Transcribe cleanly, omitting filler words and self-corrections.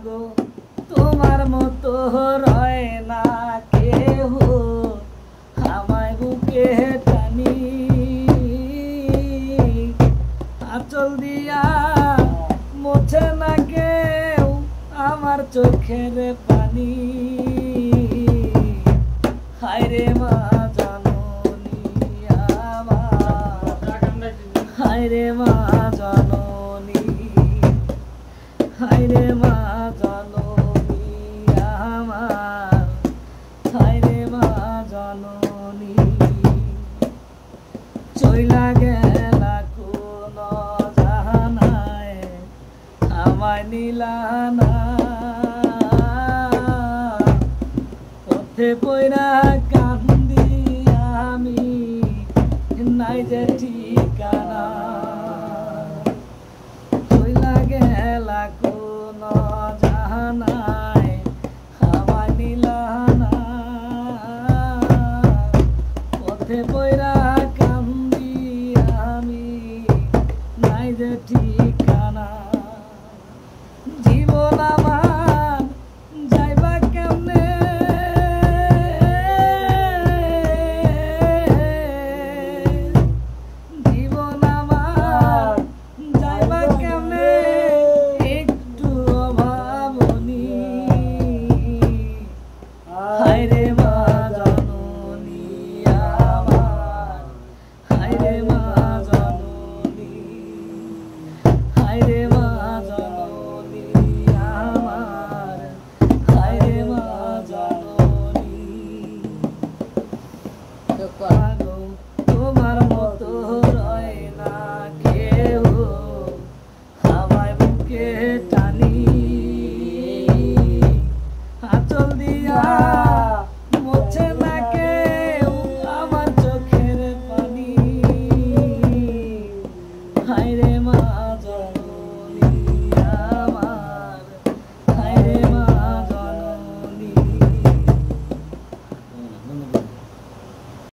গো তোমার মতো রয় না কেহ আমায় বুকে টানি আঁচল দিয়া মোছে না কেউ আমার চোখের পানি হায়রে মা জননী আমার হায়রে মা জননী হায়রে মা জননী আমার হায়রে মা জননী চইলা গেলা কোন জাহানায় আমায় নিলা না পথে পয়রা কান্দি আমি নাই যে ঠিকানা